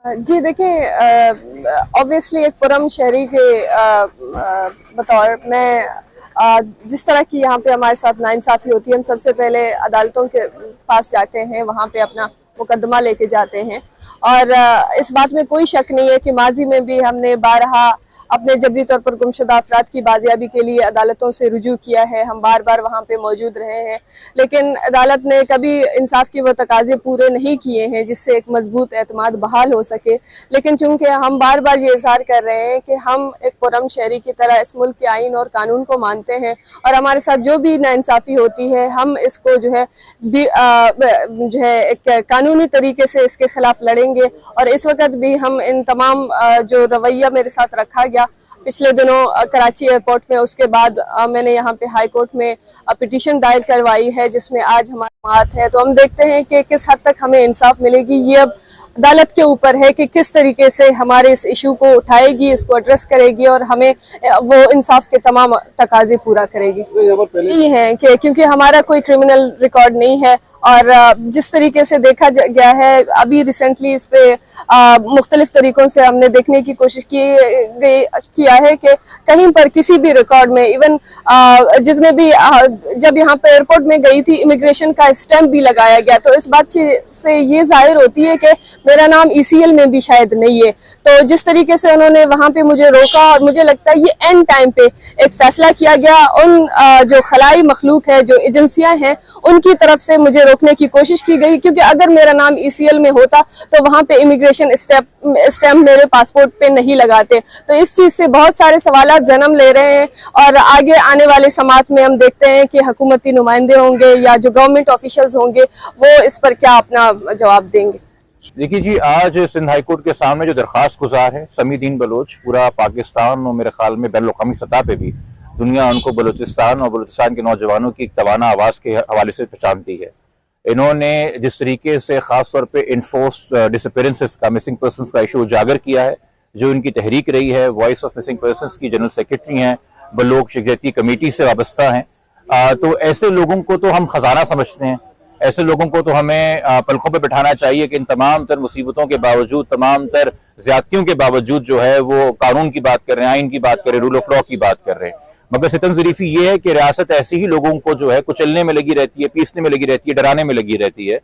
जी देखिए, ऑब्वियसली एक पुरम शहरी के बतौर मैं जिस तरह की यहाँ पे हमारे साथ नाइंसाफ़ी होती है, हम सबसे पहले अदालतों के पास जाते हैं, वहाँ पे अपना मुकदमा लेके जाते हैं। और इस बात में कोई शक नहीं है कि माजी में भी हमने बारहा अपने जबरी तौर पर गुमशुदा अफराद की बाजियाबी के लिए अदालतों से रुजू किया है, हम बार बार वहाँ पे मौजूद रहे हैं, लेकिन अदालत ने कभी इंसाफ की वो तकाजे पूरे नहीं किए हैं जिससे एक मजबूत एतमाद बहाल हो सके। लेकिन चूंकि हम बार बार ये इजहार कर रहे हैं कि हम एक पुरम शहरी की तरह इस मुल्क के आइन और कानून को मानते हैं और हमारे साथ जो भी नाइंसाफ़ी होती है हम इसको जो है एक कानूनी तरीके से इसके खिलाफ लड़ेंगे। और इस वक्त भी हम इन तमाम जो रवैया मेरे साथ रखा गया पिछले दिनों कराची एयरपोर्ट में, उसके बाद मैंने यहाँ पे हाई कोर्ट में पिटीशन दायर करवाई है जिसमें आज हमारी बात है। तो हम देखते हैं कि किस हद तक हमें इंसाफ मिलेगी। ये अब अदालत के ऊपर है कि किस तरीके से हमारे इस इशू को उठाएगी, इसको एड्रेस करेगी और हमें वो इंसाफ के तमाम तकाजे पूरा करेगी। यही है कि क्योंकि हमारा कोई क्रिमिनल रिकॉर्ड नहीं है और जिस तरीके से देखा गया है अभी रिसेंटली इस पे मुख्तलिफ तरीकों से हमने देखने की कोशिश किया है कि कहीं पर किसी भी रिकॉर्ड में इवन जितने भी जब यहाँ पे एयरपोर्ट में गई थी इमिग्रेशन का स्टैंप भी लगाया गया, तो इस बात से ये जाहिर होती है कि मेरा नाम ECL में भी शायद नहीं है। तो जिस तरीके से उन्होंने वहाँ पे मुझे रोका और मुझे लगता है ये एंड टाइम पे एक फैसला किया गया, उन जो खलाई मखलूक है, जो एजेंसियां हैं, उनकी तरफ से मुझे रोकने की कोशिश की गई, क्योंकि अगर मेरा नाम ECL में होता तो वहाँ पे इमिग्रेशन स्टैम्प मेरे पासपोर्ट पे नहीं लगाते। तो इस चीज से बहुत सारे सवालात जन्म ले रहे हैं और आगे आने वाले समात में हम देखते हैं कि हुकूमती नुमाइंदे होंगे या जो गवर्नमेंट ऑफिशियल्स होंगे वो इस पर क्या अपना जवाब देंगे। देखिए जी, आज सिंध हाई कोर्ट के सामने जो दरखास्त गुजार है समी दीन बलोच, पूरा पाकिस्तान और मेरे ख्याल में बैनुल अक़वामी सतह पे भी दुनिया उनको बलूचिस्तान और बलूचिस्तान के नौजवानों की एक तवाना आवाज़ के हवाले से पहचानती है। इन्होंने जिस तरीके से ख़ास तौर पे इन्फोर्स्ड डिसअपीयरेंसेस का, मिसिंग पर्सनस का इशू उजागर किया है, जो इनकी तहरीक रही है, वॉइस ऑफ मिसिंग पर्सनस की जनरल सेक्रेटरी हैं, बलोच यकजहती कमेटी से वाबस्ता हैं। तो ऐसे लोगों को तो हम खजाना समझते हैं, ऐसे लोगों को तो हमें पलकों पे बिठाना चाहिए कि इन तमाम तर मुसीबतों के बावजूद, तमाम तर ज्यादतियों के बावजूद जो है वो कानून की बात कर रहे हैं, आइन की बात कर रहे हैं, रूल ऑफ लॉ की बात कर रहे हैं। मगर सितम ज़रीफ़ी ये है कि रियासत ऐसे ही लोगों को जो है कुचलने में लगी रहती है, पीसने में लगी रहती है, डराने में लगी रहती है।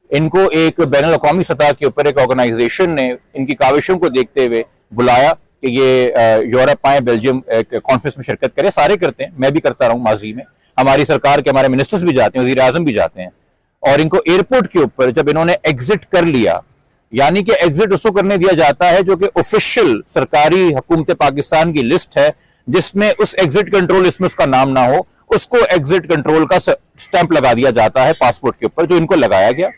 इनको एक बैनुल अक़वामी सतह के ऊपर एक ऑर्गेनाइजेशन ने इनकी काविशों को देखते हुए बुलाया कि ये यूरोप आए, बेल्जियम कॉन्फ्रेंस में शिरकत करें। सारे करते हैं, मैं भी करता रहा हूँ माजी में, हमारी सरकार के हमारे मिनिस्टर्स भी जाते हैं, वज़ीर आज़म भी जाते हैं। और इनको एयरपोर्ट के ऊपर जब इन्होंने एग्जिट कर लिया, यानी कि एग्जिट उसको करने दिया जाता है जो कि ऑफिशियल सरकारी हुकूमत पाकिस्तान की लिस्ट है, जिसमें उस एग्जिट कंट्रोल लिस्ट में उसका नाम ना हो, उसको एग्जिट कंट्रोल का स्टैंप लगा दिया जाता है पासपोर्ट के ऊपर, जो इनको लगाया गया।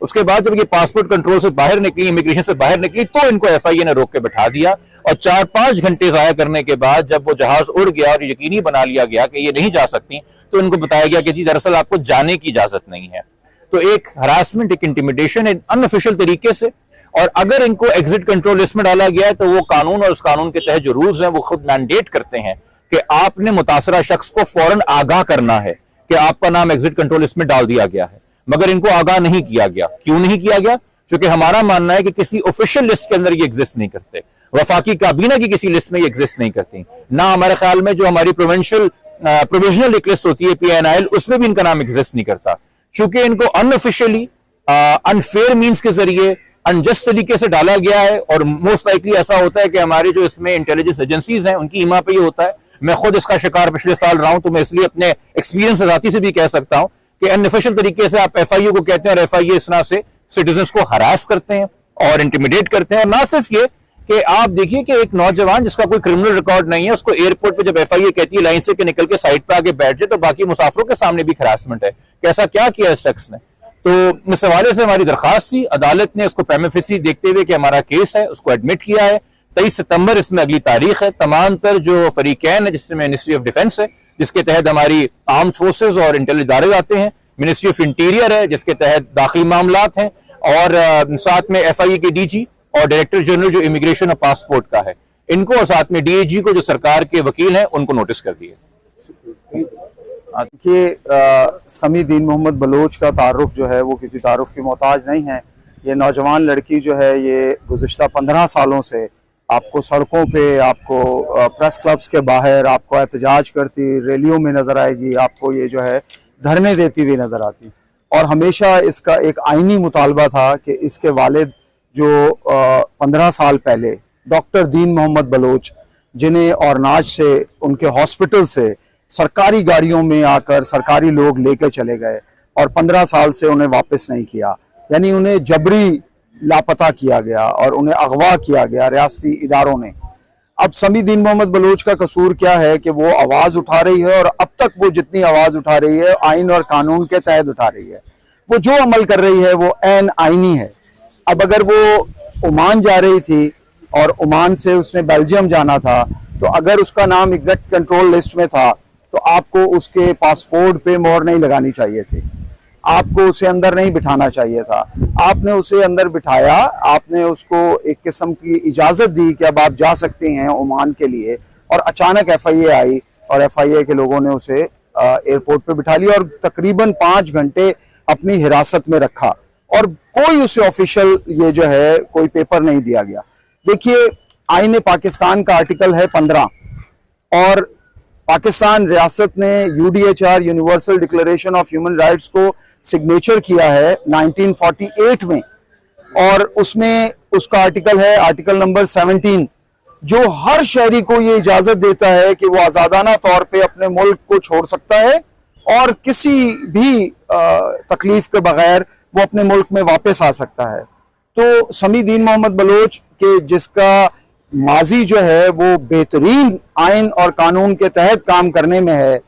उसके बाद जब ये पासपोर्ट कंट्रोल से बाहर निकली, इमिग्रेशन से बाहर निकली, तो इनको FIA ने रोक के बैठा दिया और 4-5 घंटे जाया करने के बाद जब वो जहाज उड़ गया और यकीनी बना लिया गया कि ये नहीं जा सकती, तो इनको बताया गया कि जी दरअसल आपको जाने की इजाजत नहीं है। तो एक हरासमेंट, एक इंटिमिडेशन अनऑफिशियल तरीके से। और अगर इनको एग्जिट कंट्रोल लिस्ट में डाला गया है तो वो कानून और उस कानून के तहत जो रूल्स हैं वो खुद मैंडेट करते हैं कि आपने मुतासरा शख्स को फौरन आगाह करना है कि आपका नाम एग्जिट कंट्रोल लिस्ट में डाल दिया गया है। मगर इनको आगाह नहीं किया गया। क्यों नहीं किया गया? क्योंकि हमारा मानना है कि किसी ऑफिशियल लिस्ट के अंदर ये एग्जिस्ट नहीं करते, वफाकी काबीना की किसी लिस्ट में ये एग्जिस्ट नहीं करती। ना हमारे ख्याल में जो हमारी प्रोविजनल लिस्ट होती है PNIL, उसमें भी इनका नाम एग्जिस्ट नहीं करता। चूंकि इनको अनऑफिशियली, अनफेयर मींस के जरिए, अनजस्ट तरीके से डाला गया है। और मोस्ट लाइकली ऐसा होता है कि हमारे जो इसमें इंटेलिजेंस एजेंसीज हैं उनकी ईमा पे ये होता है। मैं खुद इसका शिकार पिछले साल रहा हूं, तो मैं इसलिए अपने एक्सपीरियंस जाती से भी कह सकता हूं कि अनऑफिशियल तरीके से आप FIA को कहते हैं और FIA इस तरह से सिटीजन्स को हरास करते हैं और इंटिमिडेट करते हैं। और ना सिर्फ ये कि आप देखिए कि एक नौजवान जिसका कोई क्रिमिनल रिकॉर्ड नहीं है, उसको एयरपोर्ट पे जब FIA कहती है लाइन से कि निकल के साइड पे आके बैठ जाए, तो बाकी मुसाफिरों के सामने भी हरासमेंट है। कैसा क्या किया इस शख्स ने? तो इस हवाले से हमारी दरखास्त थी, अदालत ने उसको प्रिमा फेसी देखते हुए कि हमारा केस है उसको एडमिट किया है। 23 सितंबर इसमें अगली तारीख है। तमाम तर जो फरीकैन है, जिसमें मिनिस्ट्री ऑफ डिफेंस है जिसके तहत हमारी आर्म्ड फोर्सेज और इंटेलिजेंस इदारे आते हैं, मिनिस्ट्री ऑफ इंटीरियर है जिसके तहत दाखिली मामलात हैं, और साथ में FIA के DG और डायरेक्टर जनरल जो इमिग्रेशन और पासपोर्ट का है, इनको, और साथ में DIG को जो सरकार के वकील हैं, उनको नोटिस कर दिए। देखिए, समी दीन मोहम्मद बलोच का तारुफ जो है वो किसी तारुफ की मोहताज नहीं है। ये नौजवान लड़की जो है ये गुज़िश्ता 15 सालों से आपको सड़कों पे, आपको प्रेस क्लब्स के बाहर आपको एहतजाज करती, रैलियों में नज़र आएगी, आपको ये जो है धरने देती हुई नज़र आती। और हमेशा इसका एक आईनी मुतालबा था कि इसके वालिद जो 15 साल पहले डॉक्टर दीन मोहम्मद बलोच, जिन्हें औरनाज से, उनके हॉस्पिटल से सरकारी गाड़ियों में आकर सरकारी लोग लेकर चले गए और 15 साल से उन्हें वापस नहीं किया, यानी उन्हें जबरी लापता किया गया और उन्हें अगवा किया गया रियासती इदारों ने। अब समी दीन मोहम्मद बलोच का कसूर क्या है कि वो आवाज़ उठा रही है, और अब तक वो जितनी आवाज़ उठा रही है आइन और कानून के तहत उठा रही है। वो जो अमल कर रही है वो ऐन आइनी है। अब अगर वो ओमान जा रही थी और ओमान से उसने बेल्जियम जाना था, तो अगर उसका नाम एग्जैक्ट कंट्रोल लिस्ट में था तो आपको उसके पासपोर्ट पे मोहर नहीं लगानी चाहिए थी, आपको उसे अंदर नहीं बिठाना चाहिए था। आपने उसे अंदर बिठाया, आपने उसको एक किस्म की इजाज़त दी कि अब आप जा सकते हैं ओमान के लिए, और अचानक FIA आई और FIA के लोगों ने उसे एयरपोर्ट पे बिठा लिया और तकरीबन 5 घंटे अपनी हिरासत में रखा, और कोई उसे ऑफिशियल ये जो है कोई पेपर नहीं दिया गया। देखिए, आईने पाकिस्तान का आर्टिकल है 15, और पाकिस्तान रियासत ने UDHR universal declaration of human rights को सिग्नेचर किया है 1948 में, और उसमें उसका आर्टिकल है आर्टिकल नंबर 17, जो हर शहरी को ये इजाजत देता है कि वो आज़ादाना तौर पे अपने मुल्क को छोड़ सकता है और किसी भी तकलीफ के बगैर वो अपने मुल्क में वापस आ सकता है। तो समी दीन मोहम्मद बलोच के, जिसका माजी जो है वो बेहतरीन आइन और कानून के तहत काम करने में है,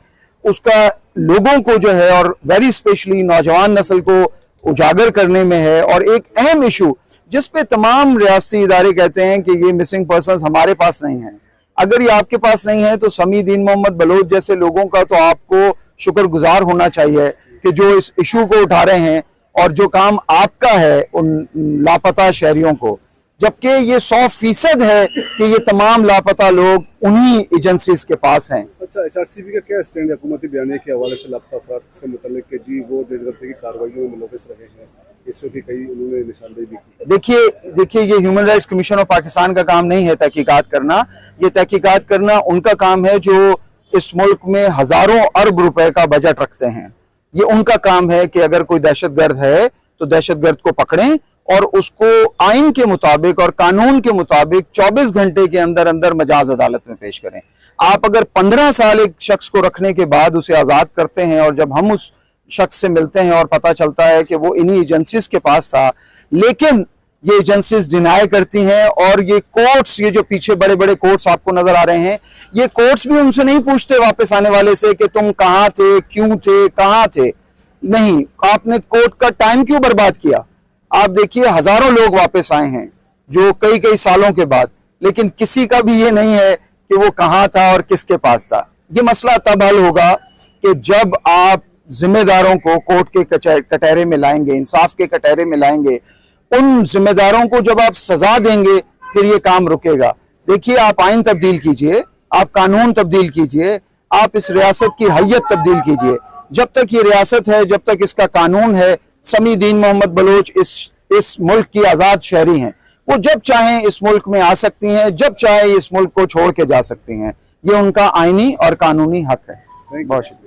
उसका लोगों को जो है और वेरी स्पेशली नौजवान नस्ल को उजागर करने में है। और एक अहम इशू जिस पे तमाम रियासती इदारे कहते हैं कि ये मिसिंग पर्सन्स हमारे पास नहीं है, अगर ये आपके पास नहीं है तो समी दीन मोहम्मद बलोच जैसे लोगों का तो आपको शुक्रगुजार होना चाहिए कि जो इस इशू को उठा रहे हैं और जो काम आपका है उन लापता शहरियों को, जबकि ये 100% है कि ये तमाम लापता लोग उन्हीं एजेंसीज के पास हैं। अच्छा, HRCP का क्या स्टैंड है हुकूमती बयानी के हवाले से लापता अफराद से मुतल्लिक कि जी वो देशभक्ति की कार्रवाइयों में मुलविस रहे हैं, इससे भी कई उन्होंने निशानदेही भी की। देखिए ये human rights commission of Pakistan का काम नहीं है तहकीकात करना, ये तहकीकात करना उनका काम है जो इस मुल्क में हजारों अरब रुपए का बजट रखते हैं। ये उनका काम है कि अगर कोई दहशतगर्द है तो दहशतगर्द को पकड़ें और उसको आइन के मुताबिक और कानून के मुताबिक 24 घंटे के अंदर अंदर मजाज अदालत में पेश करें। आप अगर 15 साल एक शख्स को रखने के बाद उसे आजाद करते हैं और जब हम उस शख्स से मिलते हैं और पता चलता है कि वो इन्हीं एजेंसीज के पास था, लेकिन ये एजेंसीज डिनाई करती हैं, और ये कोर्ट्स, ये जो पीछे बड़े बड़े कोर्ट्स आपको नजर आ रहे हैं, ये कोर्ट्स भी उनसे नहीं पूछते वापस आने वाले से कि तुम कहाँ थे, क्यों थे, कहाँ थे। नहीं, आपने कोर्ट का टाइम क्यों बर्बाद किया? आप देखिए हजारों लोग वापस आए हैं जो कई कई सालों के बाद, लेकिन किसी का भी ये नहीं है कि वो कहाँ था और किसके पास था। ये मसला तब हल होगा कि जब आप जिम्मेदारों को कोर्ट के कटहरे में लाएंगे, इंसाफ के कटहरे में लाएंगे, उन जिम्मेदारों को जब आप सजा देंगे फिर ये काम रुकेगा। देखिए, आप आइन तब्दील कीजिए, आप कानून तब्दील कीजिए, आप इस रियासत की हैयत तब्दील कीजिए। जब तक ये रियासत है, जब तक इसका कानून है, समी दीन मोहम्मद बलोच इस मुल्क की आज़ाद शहरी हैं। वो जब चाहें इस मुल्क में आ सकती हैं, जब चाहे इस मुल्क को छोड़ के जा सकती हैं। ये उनका आईनी और कानूनी हक है। बहुत शुक्रिया।